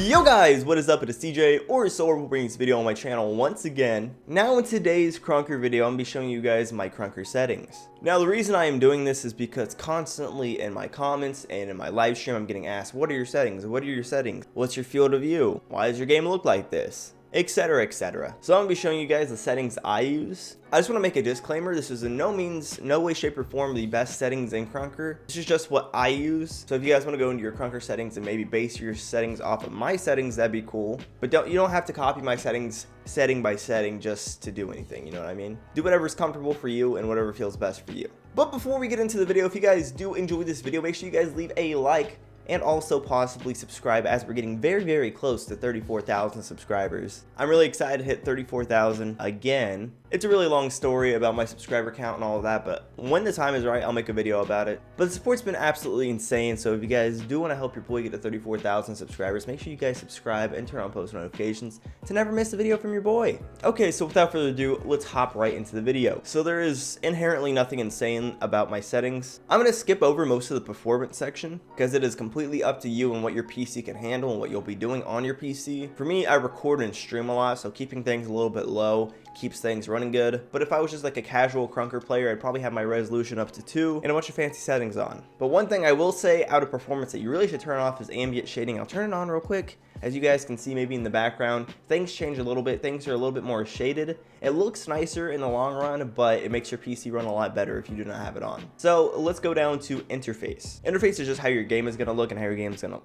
Yo guys, what is up? It is CJ or Solar bringing this video on my channel once again. Now in today's Krunker video, I'm going to be showing you guys my Krunker settings. Now the reason I am doing this is because constantly in my comments and in my live stream, I'm getting asked, what are your settings? What are your settings? What's your field of view? Why does your game look like this? Etc, etc. So I'm going to be showing you guys the settings I use. I just want to make a disclaimer, this is in no way, shape, or form the best settings in Krunker. This is just what I use. So if you guys want to go into your Krunker settings and maybe base your settings off of my settings, that'd be cool. But you don't have to copy my settings setting by setting just to do anything, you know what I mean? Do whatever's comfortable for you and whatever feels best for you. But before we get into the video, if you guys do enjoy this video, make sure you guys leave a like and also possibly subscribe, as we're getting very close to 34,000 subscribers. I'm really excited to hit 34,000 again. It's a really long story about my subscriber count and all of that, but when the time is right, I'll make a video about it. But the support's been absolutely insane, so if you guys do want to help your boy get to 34,000 subscribers, make sure you guys subscribe and turn on post notifications to never miss a video from your boy. Okay, so without further ado, let's hop right into the video. So there is inherently nothing insane about my settings. I'm going to skip over most of the performance section because it is completely up to you and what your PC can handle and what you'll be doing on your PC. For me, I record and stream a lot, so keeping things a little bit low keeps things running good. But if I was just like a casual Krunker player, I'd probably have my resolution up to 2 and a bunch of fancy settings on. But one thing I will say out of performance that you really should turn off is ambient shading. I'll turn it on real quick. As you guys can see maybe in the background, things change a little bit. Things are a little bit more shaded. It looks nicer in the long run, but it makes your PC run a lot better if you do not have it on. So let's go down to interface. Interface is just how your game is going to look and how your game is going to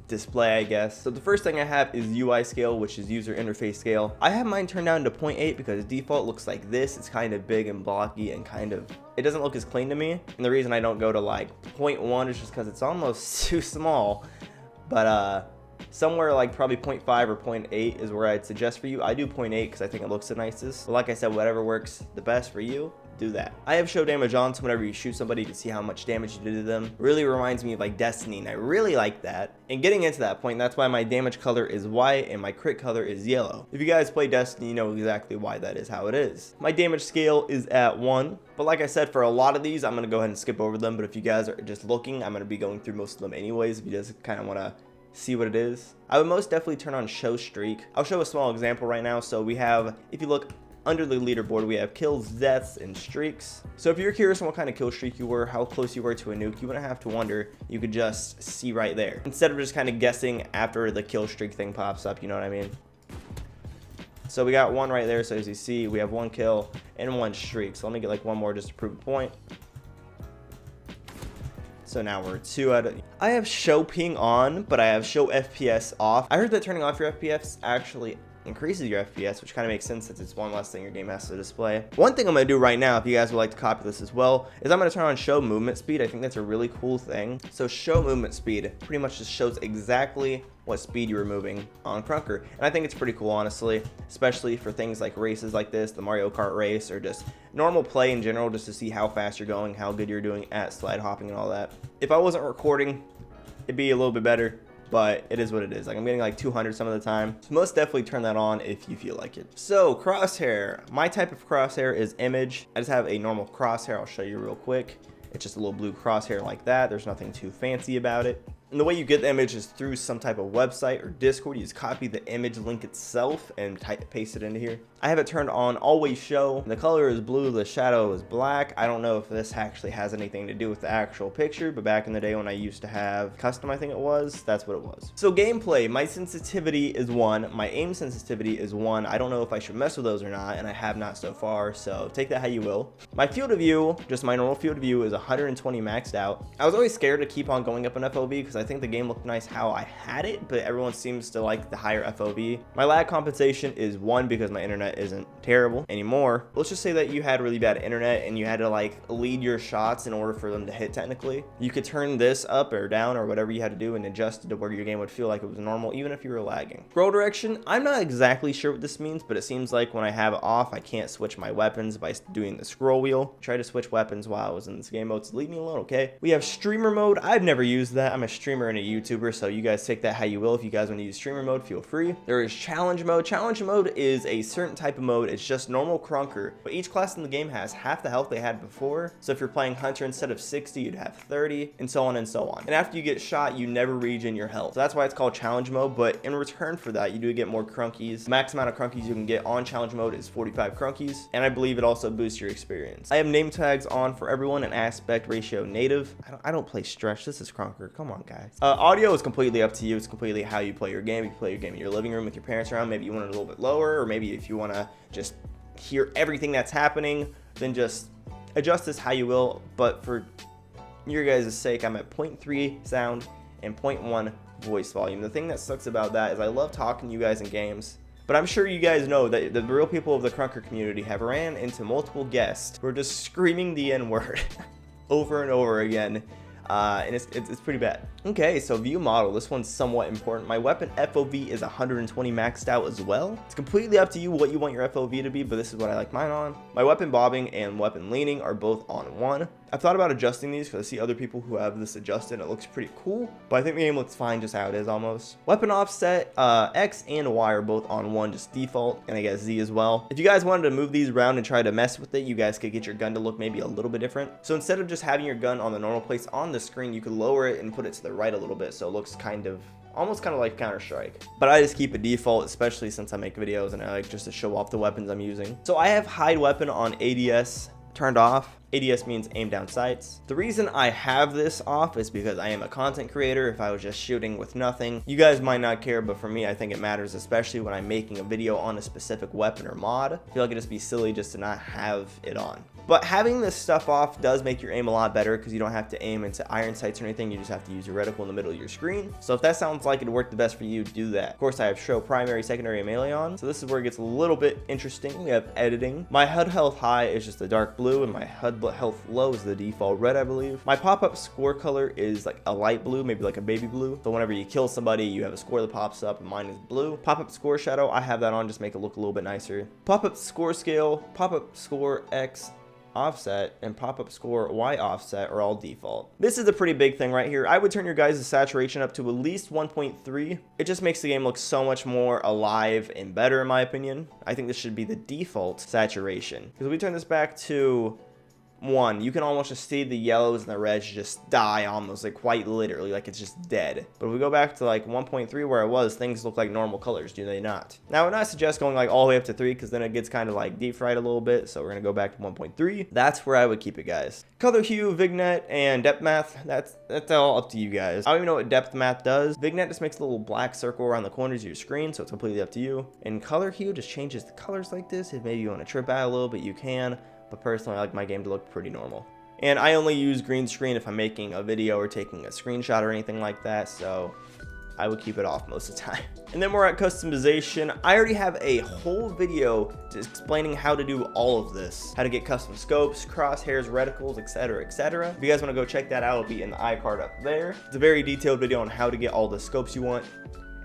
display, I guess. So the first thing I have is UI scale, which is user interface scale. I have mine turned down to 0.8 because default looks like this. It's kind of big and blocky and it doesn't look as clean to me. And the reason I don't go to like 0.1 is just because it's almost too small. But somewhere like probably 0.5 or 0.8 is where I'd suggest for you. I do 0.8 because I think it looks the nicest. But like I said, whatever works the best for you, do that. I have show damage on, so whenever you shoot somebody to see how much damage you did to them. Really reminds me of like Destiny, and I really like that. And getting into that point, that's why my damage color is white and my crit color is yellow. If you guys play Destiny, you know exactly why that is how it is. My damage scale is at 1. But like I said, for a lot of these, I'm going to go ahead and skip over them. But if you guys are just looking, I'm going to be going through most of them anyways, if you just kind of want to see what it is. I would most definitely turn on show streak. I'll show a small example right now. So we have, if you look under the leaderboard, we have kills, deaths, and streaks. So if you're curious on what kind of kill streak you were, how close you were to a nuke, you wouldn't have to wonder. You could just see right there instead of just kind of guessing after the kill streak thing pops up, you know what I mean? So we got one right there. So as you see, we have 1 kill and 1 streak. So let me get like one more just to prove a point. So now we're 2 out of... I have show ping on, but I have show FPS off. I heard that turning off your FPS actually increases your FPS, which kind of makes sense since it's one less thing your game has to display. One thing I'm going to do right now, if you guys would like to copy this as well, is I'm going to turn on show movement speed. I think that's a really cool thing. So show movement speed pretty much just shows exactly what speed you were moving on Krunker. And I think it's pretty cool, honestly, especially for things like races like this, the Mario Kart race, or just normal play in general, just to see how fast you're going, how good you're doing at slide hopping and all that. If I wasn't recording, it'd be a little bit better, but it is what it is. Like I'm getting like 200 some of the time. So most definitely turn that on if you feel like it. So crosshair, my type of crosshair is image. I just have a normal crosshair. I'll show you real quick. It's just a little blue crosshair like that. There's nothing too fancy about it. And the way you get the image is through some type of website or Discord. You just copy the image link itself and paste it into here. I have it turned on always show. The color is blue, the shadow is black. I don't know if this actually has anything to do with the actual picture, but back in the day when I used to have custom, I think it was, that's what it was. So gameplay, my sensitivity is 1. My aim sensitivity is 1. I don't know if I should mess with those or not, and I have not so far, so take that how you will. My field of view, just my normal field of view, is 120 maxed out. I was always scared to keep on going up in FOV because I think the game looked nice how I had it, but everyone seems to like the higher FOV. My lag compensation is 1 because my internet isn't terrible anymore. Let's just say that you had really bad internet and you had to like lead your shots in order for them to hit technically. You could turn this up or down or whatever you had to do and adjust it to where your game would feel like it was normal even if you were lagging. Scroll direction, I'm not exactly sure what this means, but it seems like when I have it off, I can't switch my weapons by doing the scroll wheel. Try to switch weapons while I was in this game mode, so leave me alone, okay? We have streamer mode. I've never used that. I'm a streamer streamer and a YouTuber, so you guys take that how you will. If you guys want to use streamer mode, feel free. There is challenge mode. Challenge mode is a certain type of mode. It's just normal Krunker, but each class in the game has half the health they had before. So if you're playing Hunter, instead of 60, you'd have 30, and so on and so on. And after you get shot, you never regen your health. So that's why it's called challenge mode, but in return for that, you do get more Krunkies. The max amount of Krunkies you can get on challenge mode is 45 Krunkies, and I believe it also boosts your experience. I have name tags on for everyone and aspect ratio native. I don't play stretch. This is Krunker. Come on, guys. Audio is completely up to you. It's completely how you play your game. You play your game in your living room with your parents around. Maybe you want it a little bit lower, or maybe if you want to just hear everything that's happening, then just adjust this how you will. But for your guys' sake, I'm at 0.3 sound and 0.1 voice volume. The thing that sucks about that is I love talking to you guys in games, but I'm sure you guys know that the real people of the Krunker community have ran into multiple guests who are just screaming the N-word over and over again. And it's pretty bad. Okay, so view model. This one's somewhat important. My weapon FOV is 120 maxed out as well. It's completely up to you what you want your FOV to be, but this is what I like mine on. My weapon bobbing and weapon leaning are both on 1. I've thought about adjusting these because I see other people who have this adjusted and it looks pretty cool, but I think the game looks fine just how it is almost. Weapon offset, X and Y are both on 1, just default, and I guess Z as well. If you guys wanted to move these around and try to mess with it, you guys could get your gun to look maybe a little bit different. So instead of just having your gun on the normal place on the screen, you could lower it and put it to the right a little bit so it looks almost kind of like Counter-Strike. But I just keep it default, especially since I make videos and I like just to show off the weapons I'm using. So I have hide weapon on ADS turned off. ADS means aim down sights. The reason I have this off is because I am a content creator. If I was just shooting with nothing, you guys might not care, but for me, I think it matters, especially when I'm making a video on a specific weapon or mod. I feel like it'd just be silly just to not have it on. But having this stuff off does make your aim a lot better because you don't have to aim into iron sights or anything. You just have to use your reticle in the middle of your screen. So if that sounds like it'd work the best for you, do that. Of course, I have show primary, secondary, and melee on. So this is where it gets a little bit interesting. We have editing. My HUD health high is just a dark blue, and my HUD health low is the default red, I believe. My pop-up score color is like a light blue, maybe like a baby blue. So whenever you kill somebody, you have a score that pops up, and mine is blue. Pop-up score shadow, I have that on, just make it look a little bit nicer. Pop-up score scale, pop-up score X offset, and pop-up score Y offset are all default. This is a pretty big thing right here. I would turn your guys' saturation up to at least 1.3. It just makes the game look so much more alive and better in my opinion. I think this should be the default saturation. Because if we turn this back to 1, you can almost just see the yellows and the reds just die almost, like quite literally, like it's just dead. But if we go back to like 1.3 where it was, things look like normal colors, do they not? Now, I would not suggest going like all the way up to 3 because then it gets kind of like deep fried a little bit. So we're gonna go back to 1.3. That's where I would keep it, guys. Color hue, vignette, and depth math, that's all up to you guys. I don't even know what depth math does. Vignette just makes a little black circle around the corners of your screen, so it's completely up to you. And color hue just changes the colors like this. If maybe you want to trip out a little bit, you can. But personally, I like my game to look pretty normal. And I only use green screen if I'm making a video or taking a screenshot or anything like that, so I would keep it off most of the time. And then we're at customization. I already have a whole video just explaining how to do all of this. How to get custom scopes, crosshairs, reticles, etc, etc. If you guys want to go check that out, it'll be in the iCard up there. It's a very detailed video on how to get all the scopes you want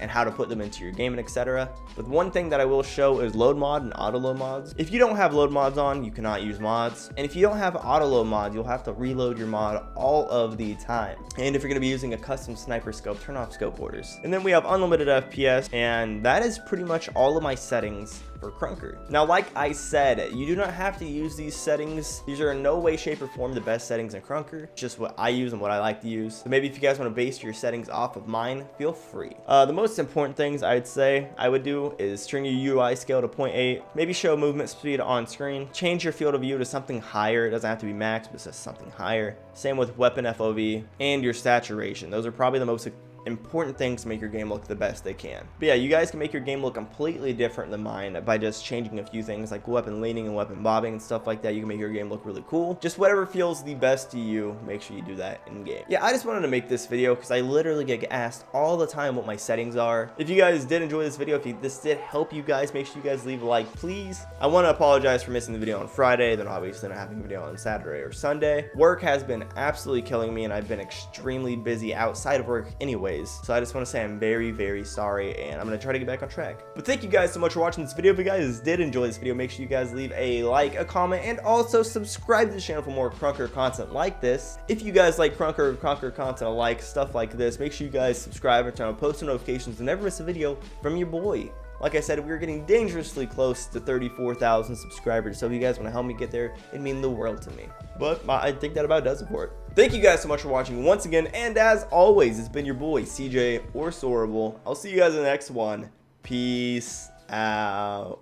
and how to put them into your game and etc. But one thing that I will show is load mod and auto load mods. If you don't have load mods on, you cannot use mods. And if you don't have auto load mods, you'll have to reload your mod all of the time. And if you're gonna be using a custom sniper scope, turn off scope orders. And then we have unlimited FPS, and that is pretty much all of my settings for Krunker. Now, like I said, you do not have to use these settings. These are in no way, shape, or form the best settings in Krunker. Just what I use and what I like to use. So maybe if you guys want to base your settings off of mine, feel free. The most important things I'd say I would do is turn your UI scale to 0.8. Maybe show movement speed on screen. Change your field of view to something higher. It doesn't have to be max, but it's just something higher. Same with weapon FOV and your saturation. Those are probably the most important things to make your game look the best they can. But yeah, you guys can make your game look completely different than mine by just changing a few things like weapon leaning and weapon bobbing and stuff like that. You can make your game look really cool. Just whatever feels the best to you, make sure you do that in game. Yeah, I just wanted to make this video because I literally get asked all the time what my settings are. If you guys did enjoy this video, if this did help you guys, make sure you guys leave a like, please. I want to apologize for missing the video on Friday, then obviously not having a video on Saturday or Sunday. Work has been absolutely killing me, and I've been extremely busy outside of work anyway. anyways. So I just want to say I'm very, very sorry, and I'm going to try to get back on track. But thank you guys so much for watching this video. If you guys did enjoy this video, make sure you guys leave a like, a comment, and also subscribe to the channel for more Krunker content like this. If you guys like Krunker content, like stuff like this, make sure you guys subscribe and turn on post notifications to never miss a video from your boy. Like I said, we're getting dangerously close to 34,000 subscribers, so if you guys want to help me get there, it'd mean the world to me. But I think that about does it for it. Thank you guys so much for watching once again, and as always, it's been your boy, CJ or Sorable. I'll see you guys in the next one. Peace out.